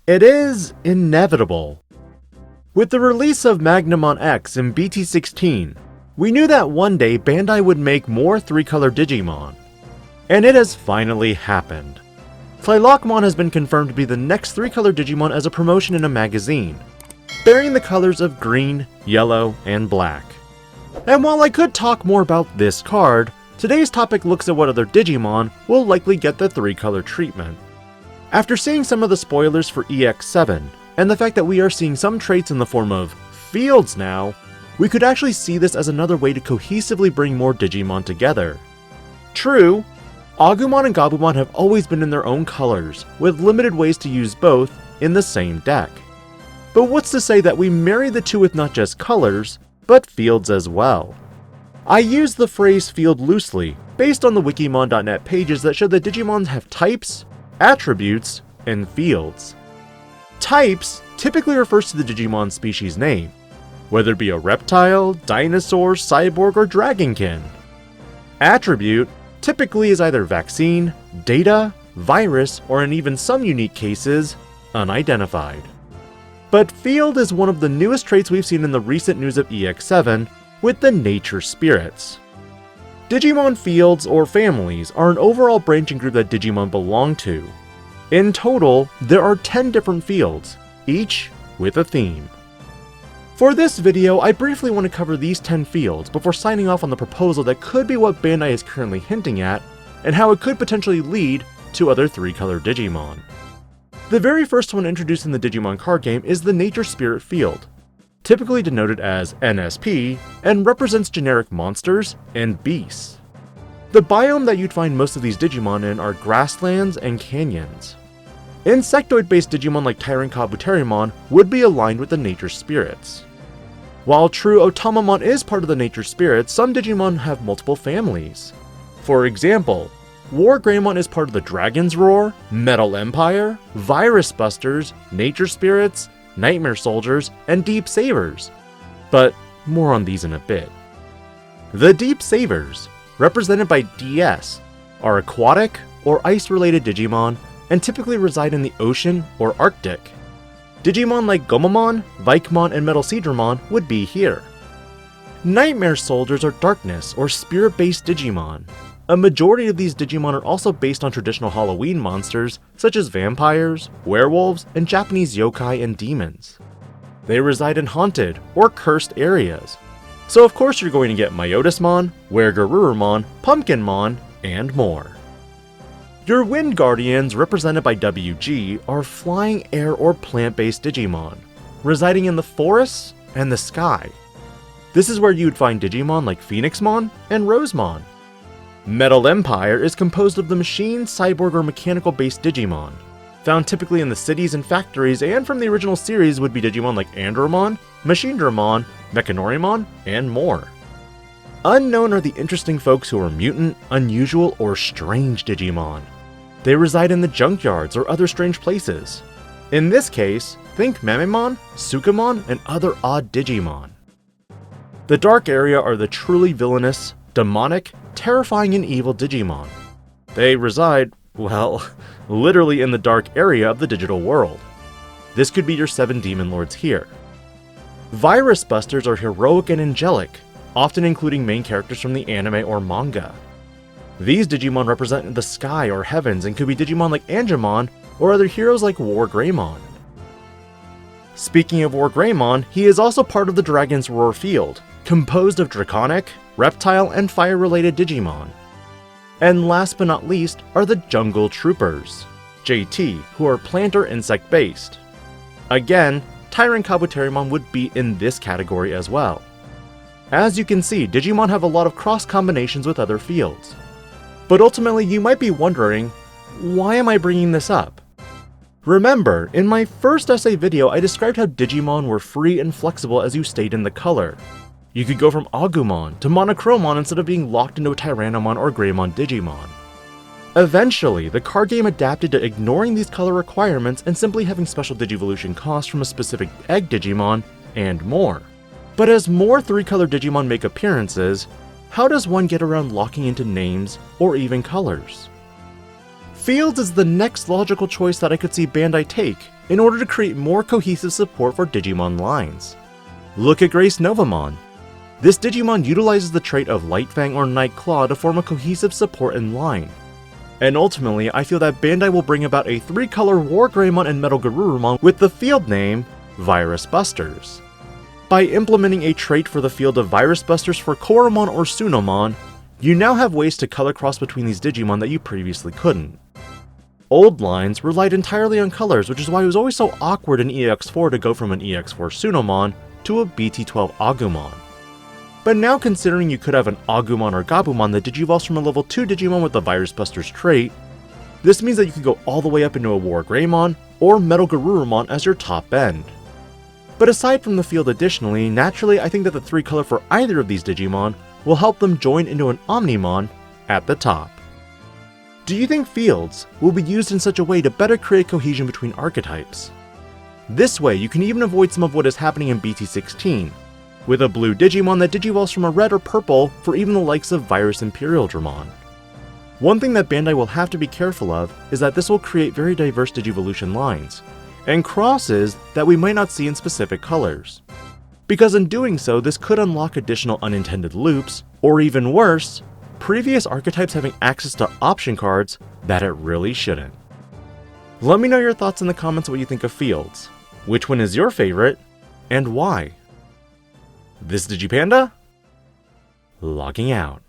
It is inevitable. With the release of Magnamon X in BT16, we knew that one day Bandai would make more 3-color Digimon. And it has finally happened. Tlalocmon has been confirmed to be the next 3-color Digimon as a promotion in a magazine, bearing the colors of green, yellow, and black. And while I could talk more about this card, today's topic looks at what other Digimon will likely get the 3-color treatment. After seeing some of the spoilers for EX7, and the fact that we are seeing some traits in the form of fields now, we could actually see this as another way to cohesively bring more Digimon together. True, Agumon and Gabumon have always been in their own colors, with limited ways to use both in the same deck. But what's to say that we marry the two with not just colors, but fields as well? I use the phrase field loosely, based on the Wikimon.net pages that show that Digimon have types, attributes, and fields. Types typically refers to the Digimon species name, whether it be a reptile, dinosaur, cyborg, or dragonkin. Attribute typically is either vaccine, data, virus, or in even some unique cases, unidentified. But field is one of the newest traits we've seen in the recent news of EX7 with the nature spirits. Digimon fields or families are an overall branching group that Digimon belong to. In total, there are 10 different fields, each with a theme. For this video, I briefly want to cover these 10 fields before signing off on the proposal that could be what Bandai is currently hinting at, and how it could potentially lead to other 3-color Digimon. The very first one introduced in the Digimon card game is the Nature Spirit field, typically denoted as NSP, and represents generic monsters and beasts. The biome that you'd find most of these Digimon in are grasslands and canyons. Insectoid-based Digimon like Tyrankabuterimon would be aligned with the Nature Spirits. While true Otamamon is part of the Nature Spirits, some Digimon have multiple families. For example, War Greymon is part of the Dragon's Roar, Metal Empire, Virus Busters, Nature Spirits, Nightmare Soldiers, and Deep Savers. But more on these in a bit. The Deep Savers, represented by DS, are aquatic or ice-related Digimon and typically reside in the ocean or Arctic. Digimon like Gomamon, Vikemon, and Metal Seedramon would be here. Nightmare Soldiers are darkness or spirit-based Digimon. A majority of these Digimon are also based on traditional Halloween monsters such as vampires, werewolves, and Japanese yokai and demons. They reside in haunted or cursed areas. So of course you're going to get Myotismon, Weregarurumon, Pumpkinmon, and more. Your Wind Guardians, represented by WG, are flying air or plant-based Digimon, residing in the forests and the sky. This is where you'd find Digimon like Phoenixmon and Rosemon. Metal Empire is composed of the machine, cyborg, or mechanical-based Digimon, found typically in the cities and factories, and from the original series would be Digimon like Andromon, Machinedramon, Mechanorimon, and more. Unknown are the interesting folks who are mutant, unusual, or strange Digimon. They reside in the junkyards or other strange places. In this case, think Mememon, Sukamon, and other odd Digimon. The dark area are the truly villainous, demonic, terrifying, and evil Digimon. They reside, well, literally in the dark area of the digital world. This could be your 7 Demon Lords here. Virus Busters are heroic and angelic, often including main characters from the anime or manga. These Digimon represent the sky or heavens and could be Digimon like Angemon or other heroes like War Greymon. Speaking of War Greymon, he is also part of the Dragon's Roar field, composed of draconic, reptile, and fire-related Digimon. And last but not least are the Jungle Troopers, JT, who are plant or insect based. Again, Tyrankabuterimon would be in this category as well. As you can see, Digimon have a lot of cross combinations with other fields. But ultimately you might be wondering, why am I bringing this up? Remember, in my first essay video I described how Digimon were free and flexible as you stayed in the color. You could go from Agumon to Monochromon instead of being locked into a Tyrannomon or Greymon Digimon. Eventually, the card game adapted to ignoring these color requirements and simply having special Digivolution costs from a specific egg Digimon, and more. But as more 3-color Digimon make appearances, how does one get around locking into names or even colors? Fields is the next logical choice that I could see Bandai take, in order to create more cohesive support for Digimon lines. Look at Grace Novamon. This Digimon utilizes the trait of Light Fang or Night Claw to form a cohesive support and line. And ultimately, I feel that Bandai will bring about a 3-color War Greymon and Metal Garurumon with the field name Virus Busters. By implementing a trait for the field of Virus Busters for Koromon or Sunomon, you now have ways to color cross between these Digimon that you previously couldn't. Old lines relied entirely on colors, which is why it was always so awkward in EX4 to go from an EX4 Sunomon to a BT12 Agumon. But now, considering you could have an Agumon or Gabumon that digivolves from a level 2 Digimon with the Virus Busters trait, this means that you could go all the way up into a War Greymon or Metal Garurumon as your top end. But aside from the field additionally, naturally I think that the 3-color for either of these Digimon will help them join into an Omnimon at the top. Do you think fields will be used in such a way to better create cohesion between archetypes? This way you can even avoid some of what is happening in BT16, with a blue Digimon that digivolves from a red or purple for even the likes of Virus Imperial Dramon. One thing that Bandai will have to be careful of is that this will create very diverse Digivolution lines, and crosses that we might not see in specific colors. Because in doing so, this could unlock additional unintended loops, or even worse, previous archetypes having access to option cards that it really shouldn't. Let me know your thoughts in the comments what you think of fields. Which one is your favorite, and why? This is DIGI-PANDA, logging out.